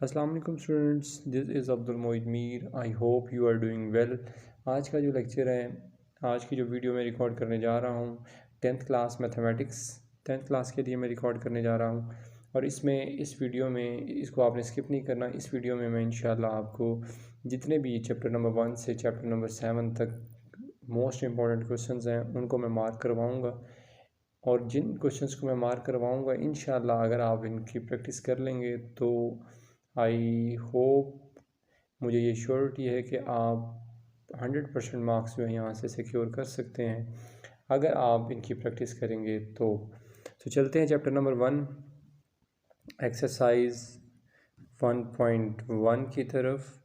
अस्सलाम वालेकुम students, this is Abdul Moid Mir. I hope you are doing well. आज का जो लेक्चर है, आज की जो वीडियो मैं रिकॉर्ड करने जा रहा हूँ, 10th class mathematics 10th class के लिए मैं रिकॉर्ड करने जा रहा हूँ। और इस वीडियो में इसको आपने स्किप नहीं करना। इस वीडियो में मैं इंशाल्लाह आपको जितने भी चैप्टर नंबर 1 से चैप्टर नंबर 7 तक मोस्ट इम्पॉर्टेंट क्वेश्चंस हैं उनको मैं मार्क करवाऊँगा। और जिन क्वेश्चंस को मैं मार्क करवाऊँगा इंशाल्लाह अगर आप इनकी प्रैक्टिस कर लेंगे तो आई होप, मुझे ये श्योरिटी है कि आप 100% मार्क्स जो है यहाँ से सिक्योर कर सकते हैं अगर आप इनकी प्रैक्टिस करेंगे तो चलते हैं चैप्टर नंबर 1 एक्सरसाइज 1.1 की तरफ।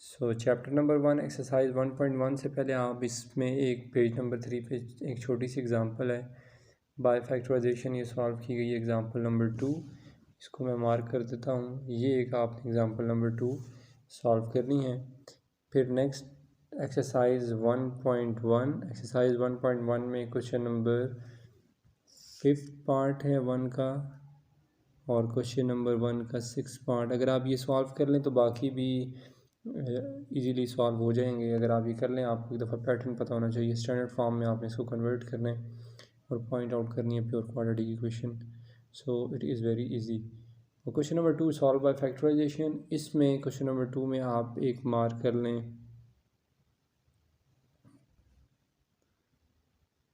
चैप्टर नंबर 1 एक्सरसाइज 1.1 से पहले आप इसमें एक पेज नंबर 3 पे एक छोटी सी एग्जांपल है, बाय फैक्टराइजेशन ये सॉल्व की गई है। एग्जांपल नंबर 2, इसको मैं मार्क कर देता हूँ। ये एक आपने एग्जांपल नंबर 2 सॉल्व करनी है। फिर नेक्स्ट एक्सरसाइज 1.1, एक्सरसाइज 1.1 में क्वेश्चन नंबर 5th पार्ट है 1 का और क्वेश्चन नंबर 1 का 6th पार्ट। अगर आप ये सॉल्व कर लें तो बाकी भी इजीली सॉल्व हो जाएंगे। अगर आप ये कर लें, आपको एक दफ़ा पैटर्न पता होना चाहिए। स्टैंडर्ड फॉर्म में आपने इसको कन्वर्ट करना है और पॉइंट आउट करनी है pure quadratic equation. So it is very easy. और question number 2 solve by factorization. इसमें क्वेश्चन नंबर 2 में आप एक मार्क कर लें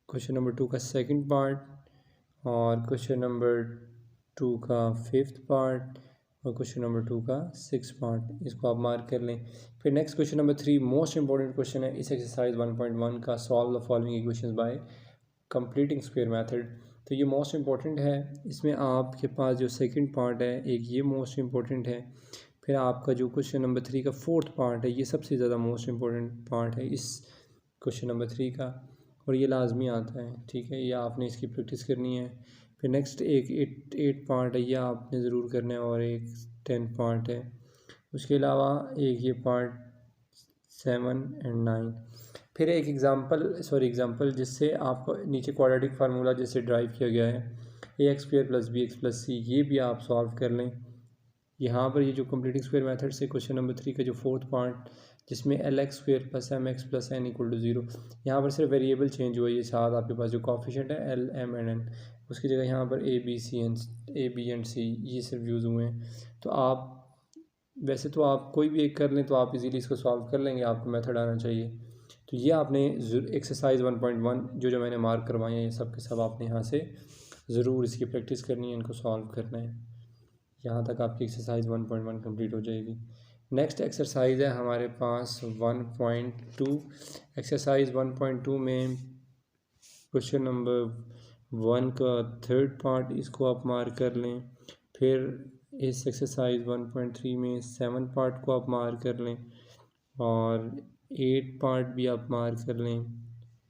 क्वेश्चन नंबर 2 का 2nd पार्ट और क्वेश्चन नंबर 2 का 5th पार्ट और क्वेश्चन नंबर 2 का 6th पार्ट, इसको आप मार्क कर लें। फिर next question number 3 most important question है इस एक्सरसाइज 1.1 का, solve the following equations bye completing square method. तो ये मोस्ट इंपॉर्टेंट है। इसमें आपके पास जो 2nd पार्ट है एक, ये मोस्ट इंपॉर्टेंट है। फिर आपका जो क्वेश्चन नंबर 3 का 4th पार्ट है, ये सबसे ज़्यादा मोस्ट इंपॉर्टेंट पार्ट है इस क्वेश्चन नंबर 3 का, और ये लाजमी आता है। ठीक है, ये आपने इसकी प्रैक्टिस करनी है। फिर नेक्स्ट एक 8 पार्ट है, ये आपने ज़रूर करना है, और एक 10 पार्ट है। उसके अलावा एक ये पार्ट 7 एंड 9। फिर एक एग्जांपल जिससे आपको नीचे क्वाड्रेटिक फार्मूला जिससे ड्राइव किया गया है, ax² + bx + c, ये भी आप सॉल्व कर लें। यहाँ पर ये जो कंप्लीटिंग स्क्वायर मेथड से क्वेश्चन नंबर 3 का जो 4th पार्ट जिसमें lx² + mx + n = 0, यहाँ पर सिर्फ वेरिएबल चेंज हुआ है। ये साथ आपके पास जो कॉफिशेंट है l, m एंड n, उसकी जगह यहाँ पर a, b एंड c ये सिर्फ यूज़ हुए हैं। तो आप वैसे तो आप कोई भी एक कर लें तो आप इजीली इसको सॉल्व कर लेंगे, आपको मेथड आना चाहिए। तो ये आपने एक्सरसाइज 1.1 जो मैंने मार्क करवाए हैं, ये सब के सब आपने यहाँ से ज़रूर इसकी प्रैक्टिस करनी है, इनको सॉल्व करना है। यहाँ तक आपकी एक्सरसाइज 1.1 कंप्लीट हो जाएगी। नेक्स्ट एक्सरसाइज है हमारे पास 1.2। एक्सरसाइज 1.2 में क्वेश्चन नंबर 1 का 3rd पार्ट, इसको आप मार्क कर लें। फिर इस एक्सरसाइज 1.3 में 7 पार्ट को आप मार्क कर लें और 8 पार्ट भी आप मार्क कर लें,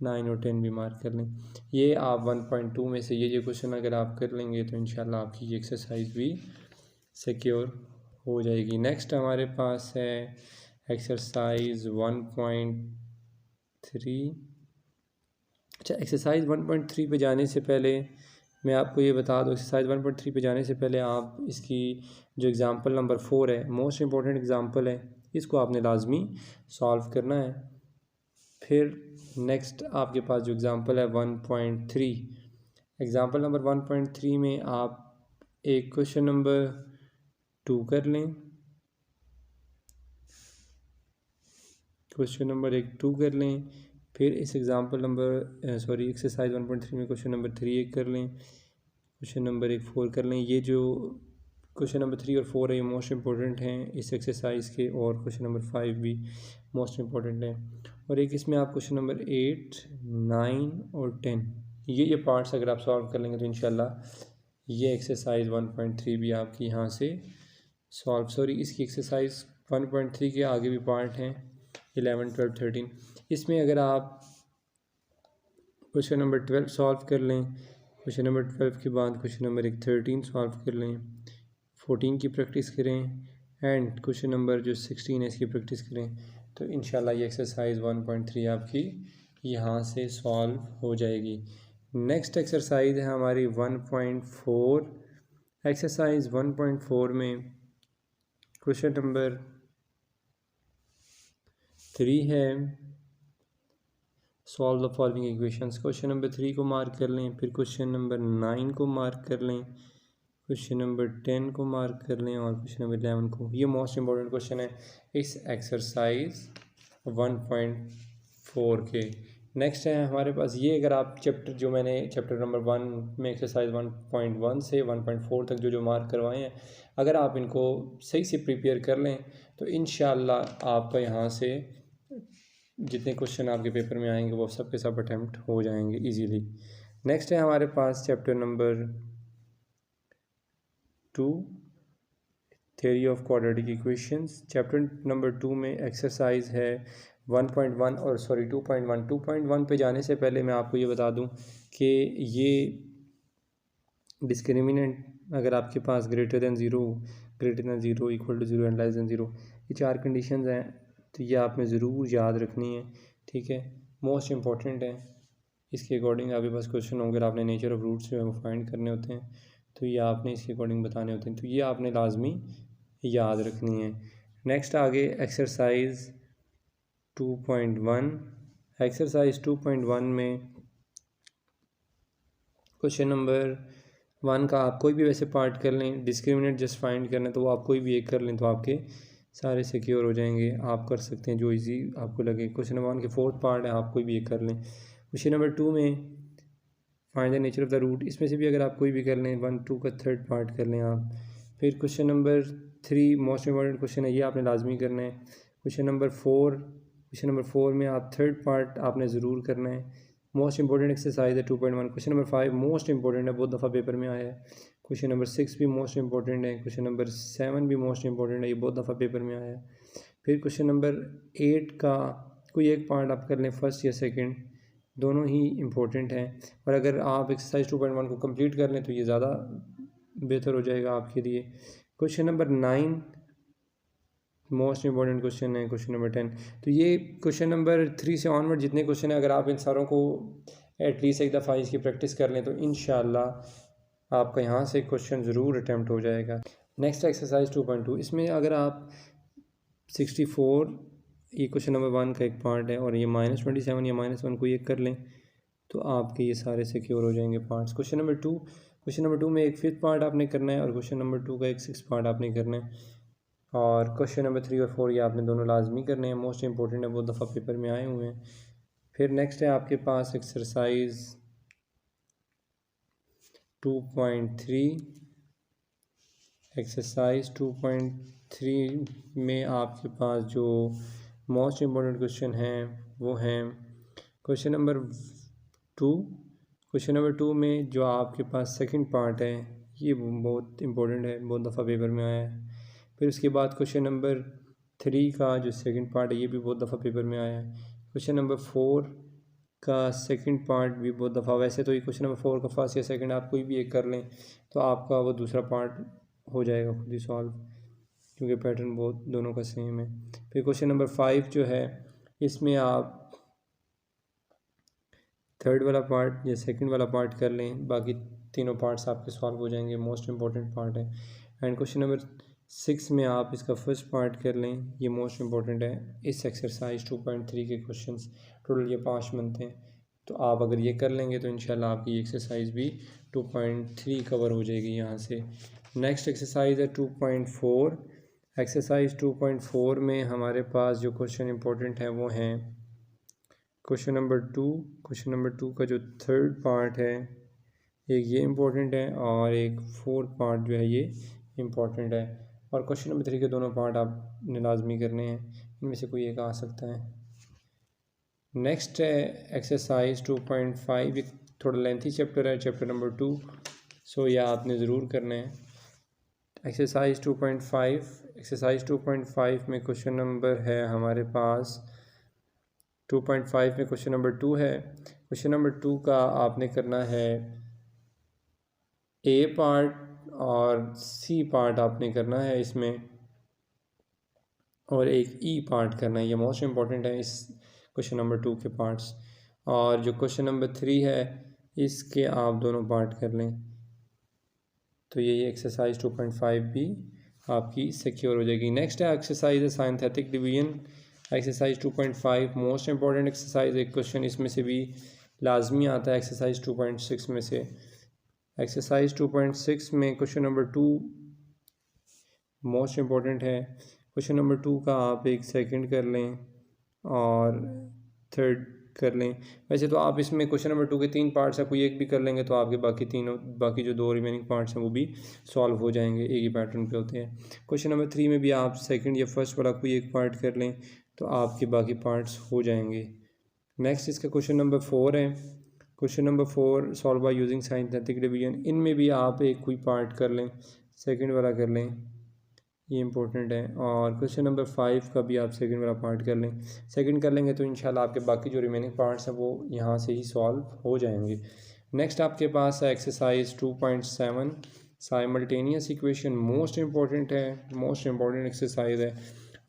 9 और 10 भी मार्क कर लें। ये आप 1.2 में से ये क्वेश्चन अगर आप कर लेंगे तो इंशाल्लाह आपकी ये एक्सरसाइज भी सिक्योर हो जाएगी। नेक्स्ट हमारे पास है एक्सरसाइज 1.3। अच्छा, एक्सरसाइज 1.3 पे जाने से पहले मैं आपको ये बता दूँ, एक्सरसाइज 1.3 पे जाने से पहले आप इसकी जो एग्ज़ाम्पल नंबर 4 है, मोस्ट इम्पॉर्टेंट एग्ज़ाम्पल है, इसको आपने लाजमी सॉल्व करना है। फिर नेक्स्ट आपके पास जो एग्ज़ाम्पल है 1.3, एग्ज़ाम्पल नंबर 1.3 में आप एक क्वेश्चन नंबर 2 कर लें, क्वेश्चन नंबर 2 कर लें। फिर इस एक्सरसाइज 1.3 में क्वेश्चन नंबर 3 एक कर लें, क्वेश्चन नंबर 4 कर लें। ये जो क्वेश्चन नंबर 3 और 4 है ये मोस्ट इंपॉर्टेंट हैं इस एक्सरसाइज के, और क्वेश्चन नंबर 5 भी मोस्ट इंपॉर्टेंट है। और एक इसमें आप क्वेश्चन नंबर 8, 9 और 10 ये पार्ट्स अगर आप सॉल्व कर लेंगे तो इंशाल्लाह ये एक्सरसाइज 1.3 भी आपकी यहाँ से सॉल्व। इसकी एक्सरसाइज 1.3 के आगे भी पार्ट हैं 11, 12, 13। इसमें अगर आप क्वेश्चन नंबर 12 सॉल्व कर लें, क्वेश्चन नंबर 12 के बाद क्वेश्चन नंबर 13 सॉल्व कर लें, 14 की प्रैक्टिस करें एंड क्वेश्चन नंबर जो 16 है इसकी प्रैक्टिस करें, तो इंशाल्लाह ये एक्सरसाइज 1.3 आपकी यहाँ से सॉल्व हो जाएगी। नेक्स्ट एक्सरसाइज है हमारी 1.4। एक्सरसाइज 1.4 में क्वेश्चन नंबर 3 है solve the following equations. Question number 3 को मार्क कर लें, फिर क्वेश्चन नंबर 9 को मार्क कर लें, क्वेश्चन नंबर 10 को मार्क कर लें और क्वेश्चन नंबर 11 को। ये मोस्ट इंपॉर्टेंट क्वेश्चन है इस एक्सरसाइज 1.4 के। नेक्स्ट है हमारे पास ये, अगर आप चैप्टर जो मैंने चैप्टर नंबर 1 में एक्सरसाइज 1.1 से 1.4 तक जो मार्क करवाए हैं, अगर आप इनको सही से प्रिपेयर कर लें तो इंशाल्लाह आपका यहाँ से जितने क्वेश्चन आपके पेपर में आएंगे वो सब के सब अटैम्प्ट हो जाएंगे इजीली। नेक्स्ट है हमारे पास chapter number 2 theory of quadratic equations. Chapter number 2 में एक्सरसाइज है 1.1 और 2.1 पे जाने से पहले मैं आपको ये बता दूं कि ये डिस्क्रिमिनेंट अगर आपके पास greater than zero, equal to zero and less than zero, ये 4 कंडीशंस हैं, तो ये आपने ज़रूर याद रखनी है, ठीक है, मोस्ट इम्पॉर्टेंट है। इसके अकॉर्डिंग आपके पास क्वेश्चन होंगे, आपने नेचर ऑफ रूट्स जो है वो फाइंड करने होते हैं, तो ये आपने इसके अकॉर्डिंग बताने होते हैं, तो ये आपने लाजमी याद रखनी है। नेक्स्ट आगे एक्सरसाइज 2.1। एक्सरसाइज 2.1 में क्वेश्चन नंबर 1 का आप कोई भी वैसे पार्ट कर लें, डिस्क्रिमिनेंट जस्ट फाइंड करना है तो वो आप कोई भी एक कर लें तो आपके सारे सिक्योर हो जाएंगे, आप कर सकते हैं जो इजी आपको लगे। क्वेश्चन नंबर 1 के 4th पार्ट है, आप कोई भी एक कर लें। क्वेश्चन नंबर 2 में find the nature of the root, इसमें से भी अगर आप कोई भी कर लें, 1, 2 का 3rd पार्ट कर लें आप। फिर question number 3 most important question है, ये आपने लाजमी करना है। क्वेश्चन नंबर 4 में आप 3rd पार्ट आपने ज़रूर करना है। मोस्ट इंपॉर्टेंट एक्सरसाइज है 2.1। क्वेश्चन नंबर 5 मोस्ट इंपॉर्टेंट है, बहुत दफ़ा पेपर में आया है। क्वेश्चन नंबर 6 भी मोस्ट इंपॉर्टेंट है। क्वेश्चन नंबर 7 भी मोस्ट इंपॉर्टेंट है, ये बहुत दफ़ा पेपर में आया है। फिर क्वेश्चन नंबर 8 का कोई एक पार्ट आप कर लें, फर्स्ट या सेकंड, दोनों ही इम्पोर्टेंट हैं। और अगर आप एक्सरसाइज 2.1 को कंप्लीट कर लें तो ये ज़्यादा बेहतर हो जाएगा आपके लिए। Question number 9 most important question है। क्वेश्चन नंबर 10, तो ये क्वेश्चन नंबर 3 से ऑनवर्ड जितने क्वेश्चन हैं, अगर आप इन सारों को एटलीस्ट एक दफ़ा इसकी प्रैक्टिस कर लें तो इंशाल्लाह आपका यहाँ से क्वेश्चन ज़रूर अटैम्प्ट हो जाएगा। नेक्स्ट एक्सरसाइज 2.2, इसमें अगर आप 64, ये क्वेश्चन नंबर 1 का एक पार्ट है, और ये -27 या -1 को ये कर लें तो आपके ये सारे सिक्योर हो जाएंगे पार्ट्स। क्वेश्चन नंबर 2 में एक 5th पार्ट आपने करना है और क्वेश्चन नंबर 2 का एक 6th पार्ट आपने करना है। और क्वेश्चन नंबर 3 और 4 ये आपने दोनों लाजमी करने हैं, मोस्ट इंपॉर्टेंट है, बहुत दफ़ा पेपर में आए हुए हैं। फिर नेक्स्ट है आपके पास एक्सरसाइज 2.3। एक्सरसाइज 2.3 में आपके पास जो मोस्ट इंपॉर्टेंट क्वेश्चन हैं वो हैं क्वेश्चन नंबर 2। क्वेश्चन नंबर 2 में जो आपके पास सेकंड पार्ट है ये बहुत इंपॉर्टेंट है, बहुत दफ़ा पेपर में आया है। फिर उसके बाद क्वेश्चन नंबर 3 का जो सेकंड पार्ट है ये भी बहुत दफ़ा पेपर में आया है। क्वेश्चन नंबर 4 का सेकंड पार्ट भी बहुत दफ़ा, वैसे तो ये क्वेश्चन नंबर 4 का फर्स्ट या सेकंड आप कोई भी एक कर लें तो आपका वो दूसरा पार्ट हो जाएगा खुद ही सॉल्व, क्योंकि पैटर्न बहुत दोनों का सेम है। फिर क्वेश्चन नंबर 5 जो है इसमें आप 3rd वाला पार्ट या सेकंड वाला पार्ट कर लें, बाकी तीनों पार्ट्स आपके सॉल्व हो जाएंगे, मोस्ट इंपॉर्टेंट पार्ट है। एंड क्वेश्चन नंबर 6 में आप इसका फर्स्ट पार्ट कर लें, ये मोस्ट इंपॉर्टेंट है। इस एक्सरसाइज 2.3 के क्वेश्चंस टोटल ये 5 बनते हैं, तो आप अगर ये कर लेंगे तो इंशाल्लाह आपकी एक्सरसाइज भी 2.3 कवर हो जाएगी यहाँ से। नेक्स्ट एक्सरसाइज है 2.4। एक्सरसाइज 2.4 में हमारे पास जो क्वेश्चन इंपॉर्टेंट हैं वो हैं क्वेश्चन नंबर 2। क्वेश्चन नंबर 2 का जो 3rd पार्ट है एक ये इम्पोर्टेंट है और एक 4th पार्ट जो है ये इम्पोर्टेंट है। और क्वेश्चन नंबर 3 के दोनों पार्ट आपने लाजमी करने हैं, इनमें से कोई एक आ सकता है। नेक्स्ट है एक्सरसाइज 2.5, ये थोड़ा लेंथी चैप्टर है, चैप्टर नंबर 2, सो यह आपने ज़रूर करना है। एक्सरसाइज 2.5, एक्सरसाइज 2.5 में क्वेश्चन नंबर है हमारे पास 2.5 में क्वेश्चन नंबर 2 है। क्वेश्चन नंबर 2 का आपने करना है ए पार्ट और सी पार्ट आपने करना है इसमें, और एक ई पार्ट करना है, ये मोस्ट इंपॉर्टेंट है इस क्वेश्चन नंबर 2 के पार्ट्स। और जो क्वेश्चन नंबर 3 है इसके आप दोनों पार्ट कर लें, तो ये एक्सरसाइज 2.5 भी आपकी सिक्योर हो जाएगी। नेक्स्ट है एक्सरसाइज है synthetic division, exercise 2.5 most important exercise. एक क्वेश्चन इसमें से भी लाजमी आता है एक्सरसाइज 2.6 में से। एक्सरसाइज 2.6 में क्वेश्चन नंबर 2 मोस्ट इम्पॉर्टेंट है। क्वेश्चन नंबर 2 का आप एक सेकंड कर लें और थर्ड कर लें। वैसे तो आप इसमें क्वेश्चन नंबर 2 के 3 पार्ट्स हैं, कोई एक भी कर लेंगे तो आपके बाकी जो 2 रिमेनिंग पार्ट्स हैं वो भी सॉल्व हो जाएंगे, एक ही पैटर्न पे होते हैं। क्वेश्चन नंबर 3 में भी आप सेकंड या फर्स्ट वाला कोई एक पार्ट कर लें तो आपके बाकी पार्ट्स हो जाएंगे। नेक्स्ट इसका क्वेश्चन नंबर 4 है। Question number 4 solve by using synthetic division. इनमें भी आप एक कोई पार्ट कर लें, सेकंड वाला कर लें, ये इंपॉर्टेंट है। और क्वेश्चन नंबर 5 का भी आप सेकंड वाला पार्ट कर लें। सेकंड कर लेंगे तो इंशाल्लाह आपके बाकी जो रिमेनिंग पार्ट्स हैं वो यहाँ से ही सॉल्व हो जाएंगे। नेक्स्ट आपके पास है exercise 2.7 simultaneous equation. Most important है, मोस्ट इम्पॉर्टेंट एक्सरसाइज है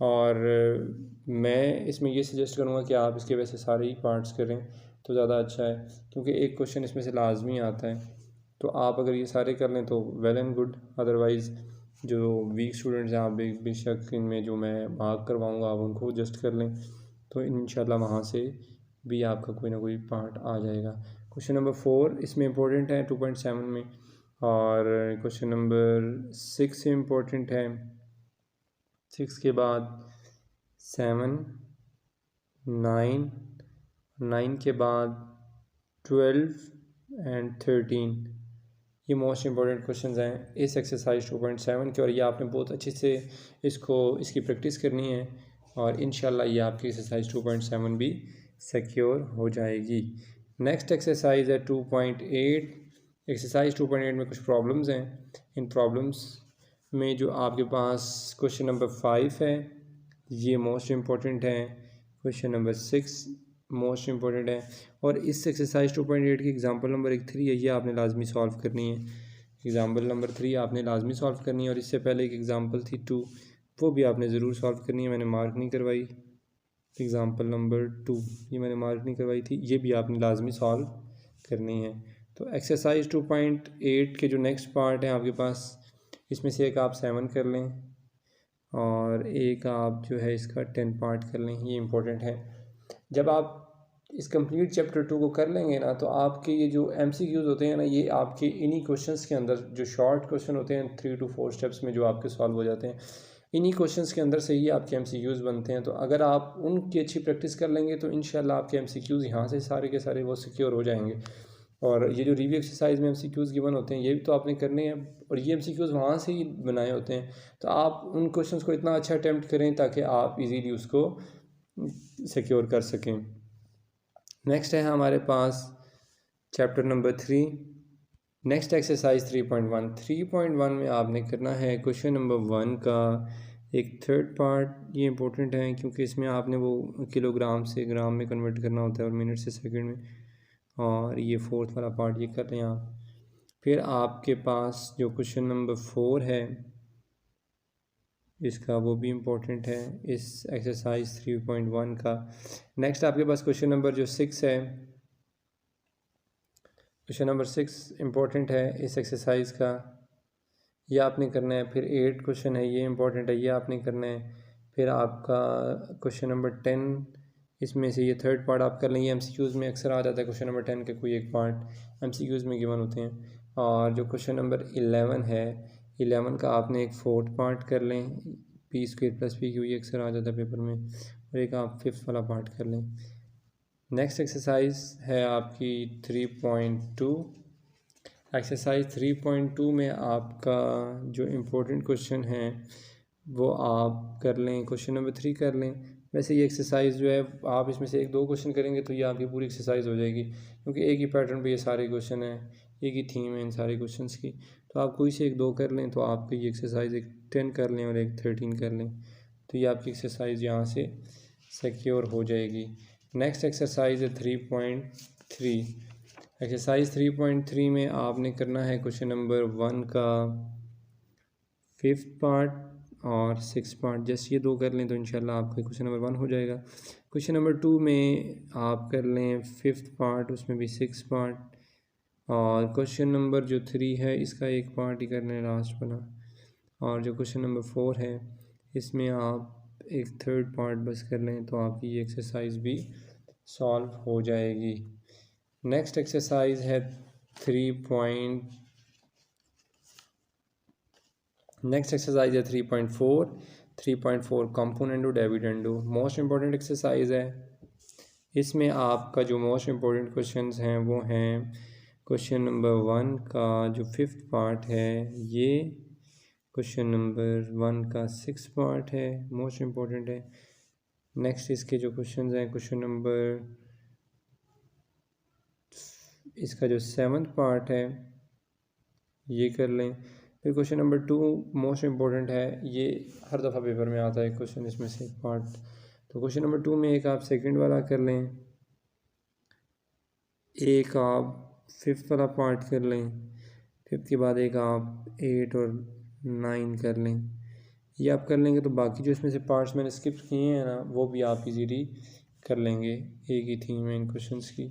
और मैं इसमें ये सजेस्ट करूँगा कि आप इसके वैसे सारे ही पार्ट्स करें तो ज़्यादा अच्छा है, क्योंकि एक क्वेश्चन इसमें से लाजमी आता है। तो आप अगर ये सारे कर लें तो वेल एंड गुड, अदरवाइज़ जो वीक स्टूडेंट्स हैं आप बेशक इनमें जो मैं मार्क करवाऊँगा आप उनको एडजस्ट कर लें तो इंशाल्लाह वहाँ से भी आपका कोई ना कोई पार्ट आ जाएगा। क्वेश्चन नंबर 4 इसमें इम्पोर्टेंट है 2.7 में, और क्वेश्चन नंबर 6 इम्पोर्टेंट है। 6 के बाद 7, 9 के बाद 12 एंड 13, ये मोस्ट इंपॉर्टेंट क्वेश्चंस हैं इस एक्सरसाइज 2.7 के, और ये आपने बहुत अच्छे से इसकी प्रैक्टिस करनी है और इंशाल्लाह ये आपकी एक्सरसाइज 2.7 भी सिक्योर हो जाएगी। नेक्स्ट एक्सरसाइज है 2.8। एक्सरसाइज 2.8 में कुछ प्रॉब्लम्स हैं। इन प्रॉब्लम्स में जो आपके पास क्वेश्चन नंबर 5 है ये मोस्ट इम्पॉर्टेंट है, क्वेश्चन नंबर 6 मोस्ट इम्पॉर्टेंट है, और इस एक्सरसाइज 2.8 की एग्जांपल नंबर 3 है, ये आपने लाजमी सॉल्व करनी है। एग्जांपल नंबर 3 आपने लाजमी सॉल्व करनी है, और इससे पहले एक एग्जांपल थी 2 वो भी आपने ज़रूर सॉल्व करनी है, मैंने मार्क नहीं करवाई। एग्जांपल नंबर 2 ये मैंने मार्क नहीं करवाई थी, ये भी आपने लाजमी सॉल्व करनी है। तो एक्सरसाइज 2.8 के जो नेक्स्ट पार्ट है आपके पास, इसमें से एक आप 7 कर लें और एक आप जो है इसका 10 पार्ट कर लें, ये इंपॉर्टेंट है। जब आप इस कंप्लीट चैप्टर 2 को कर लेंगे ना तो आपके ये जो MCQs होते हैं ना, ये आपके इन्हीं क्वेश्चंस के अंदर जो शॉर्ट क्वेश्चन होते हैं 3 to 4 स्टेप्स में जो आपके सॉल्व हो जाते हैं, इन्हीं क्वेश्चंस के अंदर से ही आपके MCQs बनते हैं। तो अगर आप उनकी अच्छी प्रैक्टिस कर लेंगे तो इंशाल्लाह आपके MCQs यहाँ से सारे के सारे वो सिक्योर हो जाएंगे। और ये जो रिव्यू एक्सरसाइज में MCQs गिवन होते हैं ये भी तो आपने करने हैं, और ये MCQs वहाँ से ही बनाए होते हैं। तो आप उन क्वेश्चंस को इतना अच्छा अटैम्प्ट करें ताकि आप इजीली उसको सिक्योर कर सकें। नेक्स्ट है हमारे पास चैप्टर नंबर 3। Next exercise 3.1। 3.1 में आपने करना है क्वेश्चन नंबर 1 का एक थर्ड पार्ट। ये इंपॉर्टेंट है क्योंकि इसमें आपने वो किलोग्राम से ग्राम में कन्वर्ट करना होता है और मिनट से सेकंड में, और ये फोर्थ वाला पार्ट ये कर लें आप। फिर आपके पास जो क्वेश्चन नंबर 4 है इसका वो भी इम्पोर्टेंट है इस एक्सरसाइज 3.1 का। नेक्स्ट आपके पास क्वेश्चन नंबर जो 6 है, क्वेश्चन नंबर 6 इम्पोर्टेंट है इस एक्सरसाइज का, ये आपने करना है। फिर 8 क्वेश्चन है ये इम्पोर्टेंट है, ये आपने करना है। फिर आपका क्वेश्चन नंबर 10, इसमें से ये थर्ड पार्ट आप कर लें, ये MCQs में अक्सर आ जाता है क्वेश्चन नंबर 10 के कोई एक पार्ट MCQs में गिवन होते हैं। और जो क्वेश्चन नंबर 11 है, 11 का आपने एक फोर्थ पार्ट कर लें, p² + pq, ये अक्सर आ जाता है पेपर में, और एक आप फिफ्थ वाला पार्ट कर लें। नेक्स्ट एक्सरसाइज है आपकी 3.2। एक्सरसाइज 3.2 में आपका जो इम्पोर्टेंट क्वेश्चन है वो आप कर लें, क्वेश्चन नंबर 3 कर लें। वैसे ये एक्सरसाइज जो है आप इसमें से 1-2 क्वेश्चन करेंगे तो ये आपकी पूरी एक्सरसाइज हो जाएगी, क्योंकि एक ही पैटर्न पे ये सारे क्वेश्चन हैं, एक ही थीम है इन सारे क्वेश्चंस की। तो आप कोई से 1-2 कर लें तो आपकी ये एक्सरसाइज एक 10 कर लें और एक 13 कर लें, तो ये आपकी एक्सरसाइज यहाँ से सिक्योर हो जाएगी। नेक्स्ट एक्सरसाइज है 3.3। एक्सरसाइज 3.3 में आपने करना है क्वेश्चन नंबर 1 का 5th पार्ट और 6th पार्ट, जस्ट ये 2 कर लें तो इंशाल्लाह आपका क्वेश्चन नंबर 1 हो जाएगा। क्वेश्चन नंबर 2 में आप कर लें 5th पार्ट, उसमें भी 6th पार्ट, और क्वेश्चन नंबर जो 3 है इसका एक पार्ट ही करना है लास्ट वाला, और जो क्वेश्चन नंबर 4 है इसमें आप एक थर्ड पार्ट बस कर लें तो आपकी ये एक्सरसाइज भी सॉल्व हो जाएगी। नेक्स्ट एक्सरसाइज है 3.4 component dividend most important exercise है। इसमें आपका जो मोस्ट इम्पॉर्टेंट क्वेश्चंस हैं वो हैं क्वेश्चन नंबर 1 का जो 5th पार्ट है ये, क्वेश्चन नंबर 1 का 6th पार्ट है, मोस्ट इम्पॉर्टेंट है। नेक्स्ट इसके जो क्वेश्चंस हैं क्वेश्चन नंबर इसका जो 7th पार्ट है ये कर लें। फिर क्वेश्चन नंबर 2 मोस्ट इम्पॉर्टेंट है, ये हर दफ़ा पेपर में आता है क्वेश्चन इसमें से एक पार्ट, तो क्वेश्चन नंबर 2 में एक आप सेकंड वाला कर लें, एक आप 5th वाला पार्ट कर लें, 5th के बाद एक आप 8 और 9 कर लें। ये आप कर लेंगे तो बाकी जो इसमें से पार्ट्स मैंने स्किप किए हैं ना वो भी आप इजीली कर लेंगे, एक ही थीम है इन क्वेश्चंस की।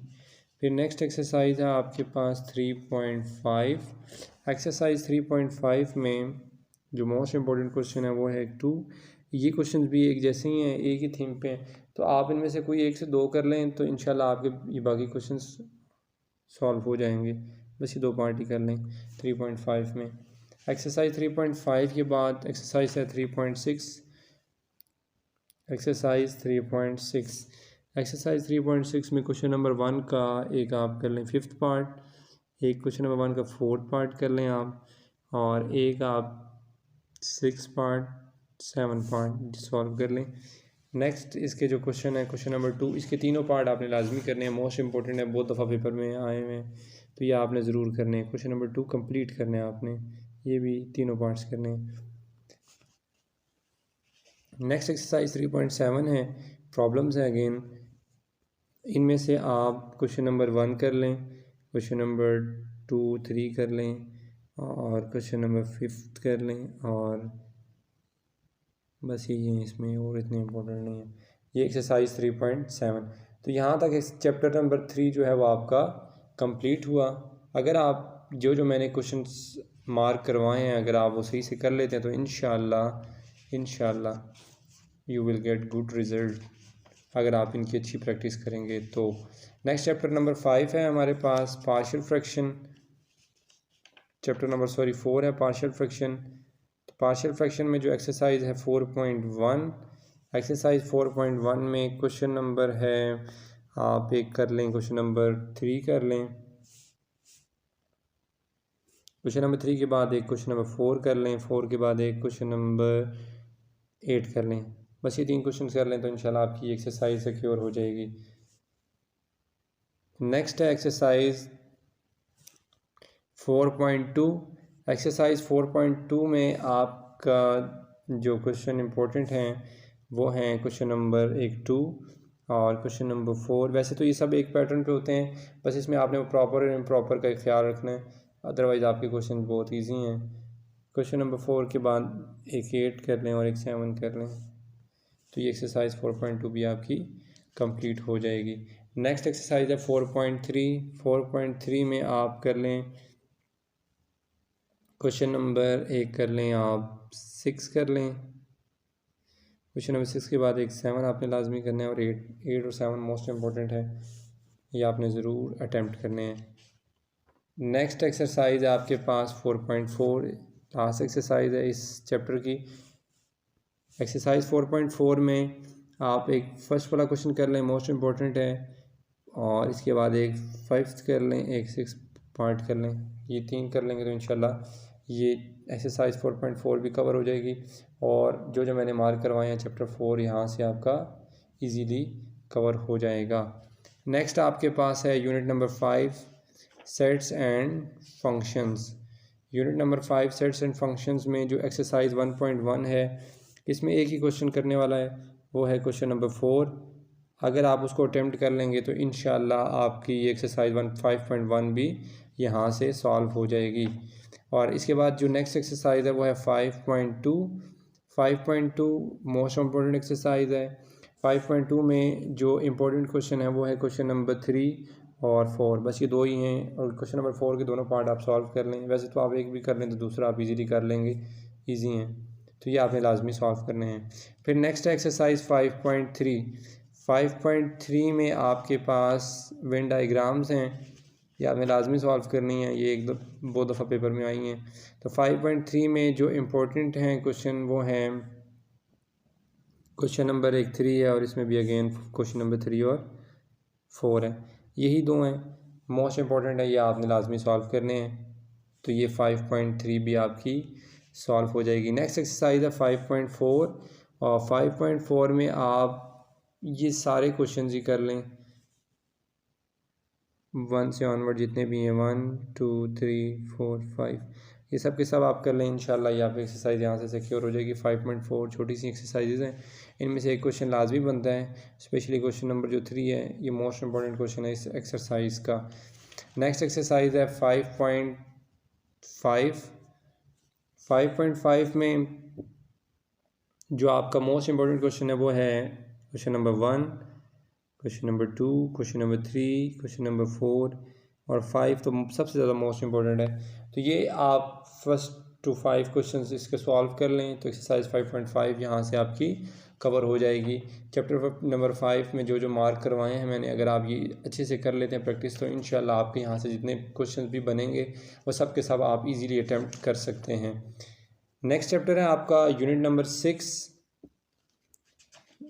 फिर नेक्स्ट एक्सरसाइज है आपके पास 3.5। एक्सरसाइज 3.5 में जो मोस्ट इम्पोर्टेंट क्वेश्चन है वो है 2। ये क्वेश्चन भी एक जैसे ही हैं, एक ही थीम पे हैं, तो आप इनमें से कोई 1 से 2 कर लें तो इंशाल्लाह आपके ये बाकी क्वेश्चन सॉल्व हो जाएंगे। बस ये 2 पार्ट ही कर लें 3.5 में। एक्सरसाइज 3.5 के बाद एक्सरसाइज है 3.6। एक्सरसाइज 3.6 एक्सरसाइज 3.6 में क्वेश्चन नंबर 1 का एक आप कर लें 5th पार्ट, एक क्वेश्चन नंबर 1 का 4th पार्ट कर लें आप, और एक आप 6 पार्ट 7 पार्ट सॉल्व कर लें। नेक्स्ट इसके जो क्वेश्चन है क्वेश्चन नंबर 2, इसके तीनों पार्ट आपने लाजमी करने हैं, मोस्ट इंपॉर्टेंट है, बहुत दफ़ा पेपर में आए हुए हैं तो ये आपने ज़रूर करने हैं। क्वेश्चन नंबर 2 कंप्लीट करने हैं आपने, ये भी तीनों पार्ट्स करने हैं। नेक्स्ट एक्सरसाइज 3.7 है, प्रॉब्लम्स है अगेन। इनमें से आप क्वेश्चन नंबर 1 कर लें, क्वेश्चन नंबर 2 3 कर लें, और क्वेश्चन नंबर 5 कर लें, और बस यही है इसमें, और इतने इम्पोर्टेंट नहीं है। ये एक्सरसाइज 3.7। तो यहाँ तक इस चैप्टर नंबर 3 जो है वो आपका कंप्लीट हुआ। अगर आप जो मैंने क्वेश्चंस मार्क करवाए हैं अगर आप वो सही से कर लेते हैं तो इंशाल्लाह you will get good result, अगर आप इनकी अच्छी प्रैक्टिस करेंगे तो। नेक्स्ट चैप्टर नंबर 5 है हमारे पास पार्शियल फ्रैक्शन, चैप्टर नंबर 4 है पार्शियल फ्रैक्शन। तो पार्शियल फ्रैक्शन में जो एक्सरसाइज है 4.1, एक्सरसाइज 4.1 में क्वेश्चन नंबर है आप एक कर लें, क्वेश्चन नंबर 3 कर लें, क्वेश्चन नंबर 3 के बाद एक क्वेश्चन नंबर 4 कर लें, 4 के बाद एक क्वेश्चन नंबर 8 कर लें। बस ये 3 क्वेश्चन कर लें तो इंशाल्लाह आपकी एक्सरसाइज सिक्योर हो जाएगी। नेक्स्ट है एक्सरसाइज 4.2। एक्सरसाइज 4.2 में आपका जो क्वेश्चन इंपॉर्टेंट हैं वो हैं क्वेश्चन नंबर 2 और क्वेश्चन नंबर 4। वैसे तो ये सब एक पैटर्न पे होते हैं, बस इसमें आपने प्रॉपर और इम्प्रॉपर का ख्याल रखना है, अदरवाइज़ आपके क्वेश्चन बहुत ईजी हैं। क्वेश्चन नंबर 4 के बाद एक 8 कर लें और एक 7 कर लें तो ये एक्सरसाइज 4.2 भी आपकी कंप्लीट हो जाएगी। नेक्स्ट एक्सरसाइज है 4.3। 4.3 में आप कर लें क्वेश्चन नंबर 1 कर लें आप 6 कर लें, क्वेश्चन नंबर 6 के बाद एक 7 आपने लाजमी करना है, और 8 और 7 मोस्ट इम्पोर्टेंट है, ये आपने ज़रूर अटैम्प्ट करने हैं। नेक्स्ट एक्सरसाइज है आपके पास 4.4, लास्ट एक्सरसाइज है इस चैप्टर की। एक्सरसाइज 4.4 में आप एक फर्स्ट वाला क्वेश्चन कर लें, मोस्ट इम्पोर्टेंट है, और इसके बाद एक 5th कर लें, एक 6 पार्ट कर लें, ये 3 कर लेंगे तो इंशाल्लाह ये एक्सरसाइज 4.4 भी कवर हो जाएगी, और जो मैंने मार्क करवाए हैं चैप्टर 4 यहाँ से आपका इजीली कवर हो जाएगा। नेक्स्ट आपके पास है unit number 5 sets and functions. Unit number 5 sets and functions में जो एक्सरसाइज 1.1 है इसमें एक ही क्वेश्चन करने वाला है, वो है क्वेश्चन नंबर 4। अगर आप उसको अटेम्प्ट कर लेंगे तो इंशाल्लाह आपकी ये एक्सरसाइज 5.1 भी यहाँ से सॉल्व हो जाएगी। और इसके बाद जो नेक्स्ट एक्सरसाइज है वो है 5.2। 5.2 मोस्ट इम्पोर्टेंट एक्सरसाइज है। 5.2 में जो इम्पोर्टेंट क्वेश्चन है वो है क्वेश्चन नंबर 3 और 4, बस ये 2 ही हैं, और क्वेश्चन नंबर 4 के दोनों पार्ट आप सॉल्व कर लें। वैसे तो आप एक भी कर लें तो दूसरा आप इजीली कर लेंगे, ईजी हैं, तो ये आपने लाजमी सॉल्व करने हैं। फिर नेक्स्ट एक्सरसाइज 5.3 में आपके पास वेन डायग्राम्स हैं, ये आपने लाजमी सॉल्व करनी है, ये बहुत दफ़ा पेपर में आई हैं। तो 5.3 में जो इम्पोर्टेंट हैं क्वेश्चन वो हैं क्वेश्चन नंबर 3 है, और इसमें भी अगेन क्वेश्चन नंबर 3 और 4 है, यही दो हैं मोस्ट इम्पॉर्टेंट है, ये आपने लाजमी सॉल्व करने हैं। तो ये 5.3 भी आपकी सॉल्व हो जाएगी। नेक्स्ट एक्सरसाइज है 5.4, और 5.4 में आप ये सारे क्वेश्चन ही कर लें 1 से ऑनवर्ड जितने भी हैं, 1 2 3 4 5, ये सब के सब आप कर लें। इंशाल्लाह ये आपकी एक्सरसाइज यहाँ से सिक्योर हो जाएगी। 5.4 छोटी सी एक्सरसाइजेज हैं, इनमें से एक क्वेश्चन लाजमी बनता है, स्पेशली क्वेश्चन नंबर जो 3 है, ये मोस्ट इंपॉर्टेंट क्वेश्चन है इस एक्सरसाइज का। नेक्स्ट एक्सरसाइज है 5.5 में जो आपका मोस्ट इंपॉर्टेंट क्वेश्चन है वो है question number 1, question number 2, question number 3, question number 4 और 5 तो सबसे ज़्यादा मोस्ट इंपॉर्टेंट है। तो ये आप 1 to 5 क्वेश्चन इसके सॉल्व कर लें, तो एक्सरसाइज 5.5 यहाँ से आपकी कवर हो जाएगी। चैप्टर नंबर 5 में जो मार्क करवाए हैं मैंने, अगर आप ये अच्छे से कर लेते हैं प्रैक्टिस, तो इंशाल्लाह आपके यहाँ से जितने क्वेश्चन भी बनेंगे वो सब के सब आप इजीली अटैम्प्ट कर सकते हैं। नेक्स्ट चैप्टर है आपका यूनिट नंबर 6,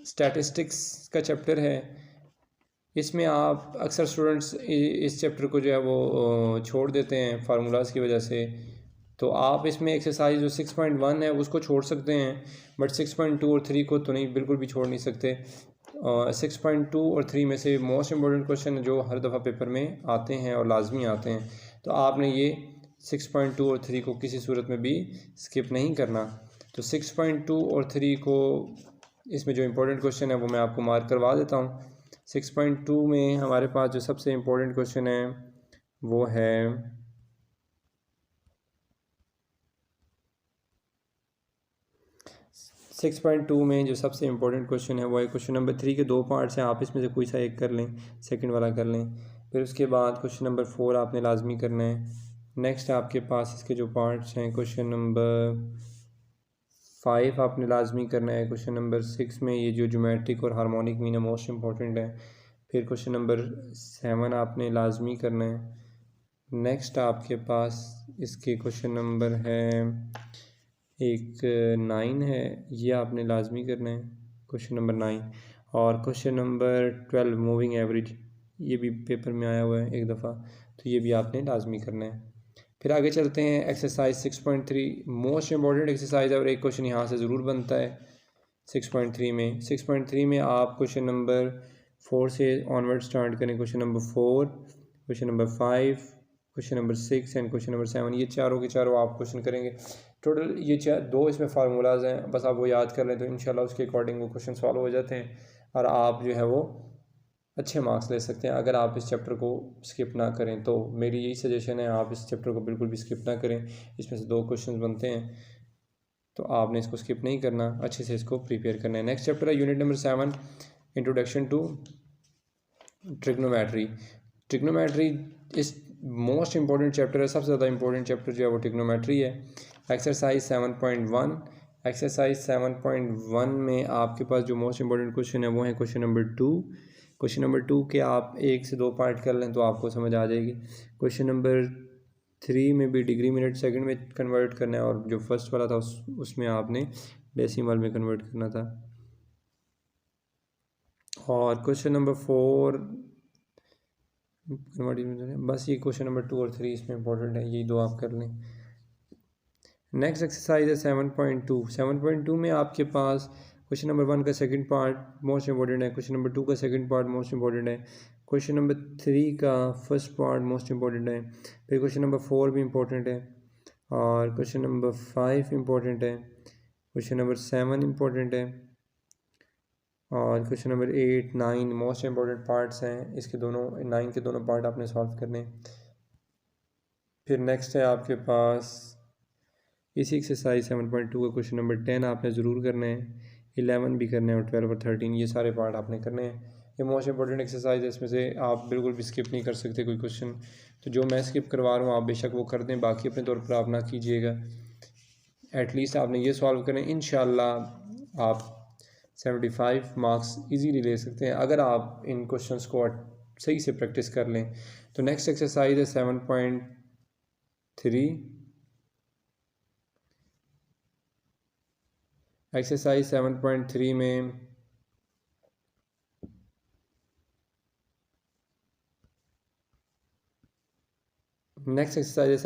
स्टैटिस्टिक्स का चैप्टर है। इसमें आप अक्सर स्टूडेंट्स इस चैप्टर को जो है वो छोड़ देते हैं फार्मूलाज़ की वजह से, तो आप इसमें एक्सरसाइज जो 6.1 है उसको छोड़ सकते हैं, बट 6.2 और 3 को तो नहीं, बिल्कुल भी छोड़ नहीं सकते। 6.2 और 3 में से मोस्ट इम्पोर्टेंट क्वेश्चन जो हर दफ़ा पेपर में आते हैं और लाजमी आते हैं, तो आपने ये 6.2 और 3 को किसी सूरत में भी स्किप नहीं करना। तो 6.2 और 3 को, इसमें जो इम्पोर्टेंट क्वेश्चन है वो मैं आपको मार्क करवा देता हूँ। 6.2 में हमारे पास जो सबसे इम्पोर्टेंट क्वेश्चन है वो है 6.2 में जो सबसे इम्पोर्टेंट क्वेश्चन है वो है क्वेश्चन नंबर 3 के 2 पार्ट्स हैं, आप इसमें से कोई सा एक कर लें, सेकंड वाला कर लें। फिर उसके बाद क्वेश्चन नंबर 4 आपने लाजमी करना है। नेक्स्ट आपके पास इसके जो पार्ट्स हैं, क्वेश्चन नंबर 5 आपने लाजमी करना है। क्वेश्चन नंबर 6 में ये जो ज्योमेट्रिक और हार्मोनिक मीन है मोस्ट इम्पॉर्टेंट है। फिर क्वेश्चन नंबर 7 आपने लाजमी करना है। नेक्स्ट आपके पास इसके क्वेश्चन नंबर है 9 है, ये आपने लाजमी करना है, क्वेश्चन नंबर 9। और क्वेश्चन नंबर 12 मूविंग एवरेज, ये भी पेपर में आया हुआ है एक दफ़ा, तो ये भी आपने लाजमी करना है। फिर आगे चलते हैं एक्सरसाइज 6.3, मोस्ट इम्पॉर्टेंट एक्सरसाइज है और एक क्वेश्चन यहाँ से ज़रूर बनता है 6.3 में। 6.3 में आप क्वेश्चन नंबर 4 से ऑनवर्ड स्टार्ट करें, question number 4, question number 5, question number 6 and question number 7, ये चारों के चारों आप क्वेश्चन करेंगे। टोटल ये 2 इसमें फार्मूलाज हैं, बस आप वो याद कर लें तो इंशाल्लाह उसके अकॉर्डिंग वो क्वेश्चन सॉल्व हो जाते हैं और आप जो है वो अच्छे मार्क्स ले सकते हैं। अगर आप इस चैप्टर को स्किप ना करें तो मेरी यही सजेशन है, आप इस चैप्टर को बिल्कुल भी स्किप ना करें। इसमें से 2 क्वेश्चन बनते हैं, तो आपने इसको स्किप नहीं करना, अच्छे से इसको प्रिपेयर करना है। नेक्स्ट चैप्टर है unit number 7, introduction to trigonometry. Trigonometry is most important chapter है, सबसे ज़्यादा इंपॉर्टेंट चैप्टर जो है वो ट्रिग्नोमेट्री है। एक्सरसाइज 7.1, एक्सरसाइज 7.1 में आपके पास जो मोस्ट इंपॉर्टेंट क्वेश्चन है वो है क्वेश्चन नंबर 2। क्वेश्चन नंबर 2 के आप 1 से 2 पार्ट कर लें तो आपको समझ आ जाएगी। क्वेश्चन नंबर 3 में भी डिग्री मिनट सेकंड में कन्वर्ट करना है, और जो फर्स्ट वाला था उसमें आपने डेसिमल में कन्वर्ट करना था। और क्वेश्चन नंबर 4 बस ये क्वेश्चन नंबर 2 और 3 इसमें इंपॉर्टेंट है, यही 2 आप कर लें। नेक्स्ट एक्सरसाइज है 7.2। 7.2 में आपके पास क्वेश्चन नंबर 1 का सेकंड पार्ट मोस्ट इंपॉर्टेंट है, क्वेश्चन नंबर 2 का सेकंड पार्ट मोस्ट इंपॉर्टेंट है, क्वेश्चन नंबर 3 का फर्स्ट पार्ट मोस्ट इंपॉर्टेंट है, फिर क्वेश्चन नंबर 4 भी इंपॉर्टेंट है, और क्वेश्चन नंबर 5 इंपॉर्टेंट है, क्वेश्चन नंबर 7 इंपॉर्टेंट है, और question number 8 9 most important parts हैं। इसके दोनों 9 के दोनों पार्ट आपने सॉल्व करने। फिर नेक्स्ट है आपके पास इसी एक्सरसाइज 7.2 का क्वेश्चन नंबर 10 आपने ज़रूर करना है, 11 भी करना है, और 12 और 13 ये सारे पार्ट आपने करने हैं। ये मोस्ट इंपॉर्टेंट एक्सरसाइज है, इसमें से आप बिल्कुल भी स्किप नहीं कर सकते कोई क्वेश्चन। तो जो मैं स्किप करवा रहा हूँ आप बेशक वो कर दें, बाकी अपने तौर पर आप ना कीजिएगा। एटलीस्ट आपने ये सॉल्व करें, इंशाल्लाह आप 75 मार्क्स इजीली ले सकते हैं अगर आप इन क्वेश्चंस को सही से प्रैक्टिस कर लें। तो नेक्स्ट एक्सरसाइज है 7.3। एक्सरसाइज 7.3 में नेक्स्ट एक्सरसाइज है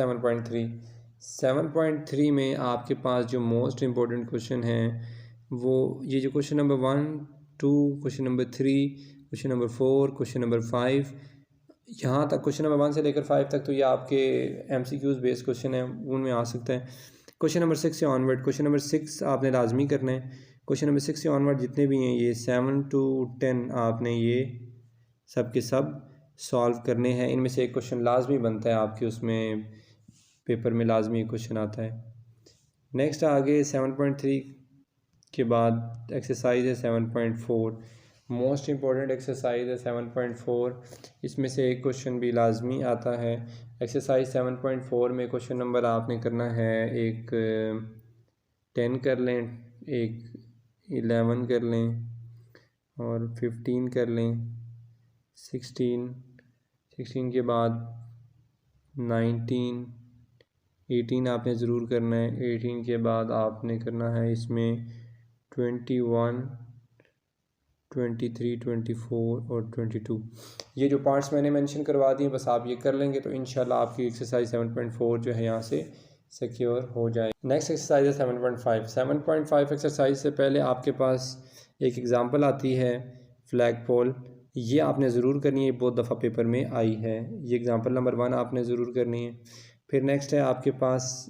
7.3 में आपके पास जो मोस्ट इम्पोर्टेंट क्वेश्चन हैं वो ये जो question number 1, 2, question number 3, question number 4, question number 5, यहाँ तक क्वेश्चन नंबर 1 से लेकर 5 तक तो ये आपके MCQs बेस्ड क्वेश्चन है, उनमें आ सकता है। क्वेश्चन नंबर 6 से ऑनवर्ड, क्वेश्चन नंबर 6 आपने लाजमी करना है। क्वेश्चन नंबर 6 से ऑनवर्ड जितने भी हैं ये 7 to 10 आपने ये सब के सब सॉल्व करने हैं। इनमें से एक क्वेश्चन लाजमी बनता है आपके उसमें पेपर में लाजमी क्वेश्चन आता है। नेक्स्ट आगे 7.3 के बाद एक्सरसाइज है 7.4। मोस्ट इम्पॉर्टेंट एक्सरसाइज है 7.4। इसमें से एक क्वेश्चन भी लाजमी आता है। एक्सरसाइज 7.4 में क्वेश्चन नंबर आपने करना है एक 10 कर लें, एक 11 कर लें और 15 कर लें, 16 के बाद 19, 18 आपने ज़रूर करना है। 18 के बाद आपने करना है इसमें 21, 23, 24 और 22। ये जो पार्ट्स मैंने मेंशन करवा दिए बस आप ये कर लेंगे तो इंशाल्लाह आपकी एक्सरसाइज 7.4 जो है यहाँ से सिक्योर हो जाए। नेक्स्ट एक्सरसाइज है 7.5। 7.5 एक्सरसाइज से पहले आपके पास एक एग्ज़ाम्पल आती है फ्लैग पोल, ये आपने ज़रूर करनी है, बहुत दफ़ा पेपर में आई है। ये एग्ज़ाम्पल नंबर 1 आपने ज़रूर करनी है। फिर नेक्स्ट है आपके पास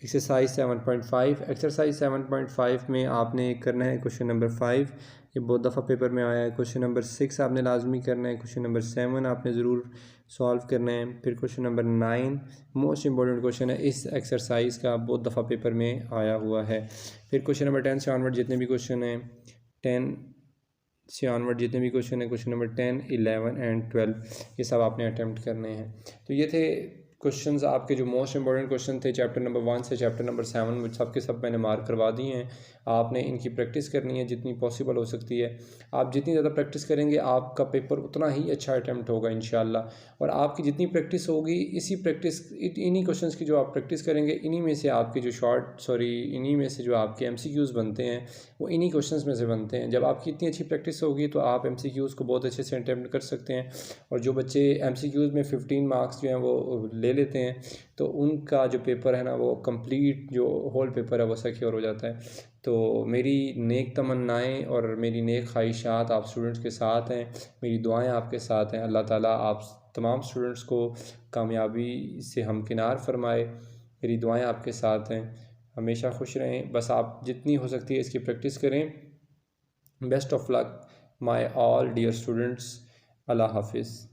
एक्सरसाइज 7.5। एक्सरसाइज 7.5 में आपने करना है क्वेश्चन नंबर 5, ये बहुत दफ़ा पेपर में आया है। क्वेश्चन नंबर 6 आपने लाजमी करना है। क्वेश्चन नंबर 7 आपने ज़रूर सॉल्व करना है। फिर question number 9 most important question है इस एक्सरसाइज का, बहुत दफ़ा पेपर में आया हुआ है। फिर क्वेश्चन नंबर 10 से ऑनवर्ड जितने भी क्वेश्चन हैं, 10 से ऑनवर्ड जितने भी क्वेश्चन हैं, क्वेश्चन नंबर 10, 11 एंड 12 ये सब आपने अटैम्प्ट करने हैं। तो ये थे क्वेश्चंस आपके जो मोस्ट इंपॉर्टेंट क्वेश्चन थे चैप्टर नंबर 1 से चैप्टर नंबर 7 में, सब के सब मैंने मार्क करवा दिए हैं। आपने इनकी प्रैक्टिस करनी है जितनी पॉसिबल हो सकती है। आप जितनी ज़्यादा प्रैक्टिस करेंगे आपका पेपर उतना ही अच्छा अटैम्प्ट होगा इंशाल्लाह। और आपकी जितनी प्रैक्टिस होगी इसी प्रैक्टिस इन्हीं क्वेश्चंस की जो आप प्रैक्टिस करेंगे इन्हीं में से आपके जो इन्हीं में से जो आपके MCQs बनते हैं वो इन्हीं क्वेश्चंस में से बनते हैं। जब आपकी इतनी अच्छी प्रैक्टिस होगी तो आप MCQs को बहुत अच्छे से अटैम्प्ट कर सकते हैं। और जो बच्चे MCQs में 15 मार्क्स जो हैं वो ले लेते हैं तो उनका जो पेपर है ना वो कंप्लीट जो होल पेपर है वो सिक्योर हो जाता है। तो मेरी नेक तमन्नाएं और मेरी नेक ख्वाहिशात आप स्टूडेंट्स के साथ हैं, मेरी दुआएं आपके साथ हैं। अल्लाह ताला आप तमाम स्टूडेंट्स को कामयाबी से हमकिनार फरमाए। मेरी दुआएं आपके साथ हैं, हमेशा खुश रहें। बस आप जितनी हो सकती है इसकी प्रैक्टिस करें। Best of luck my all dear students. Allah हाफिज़।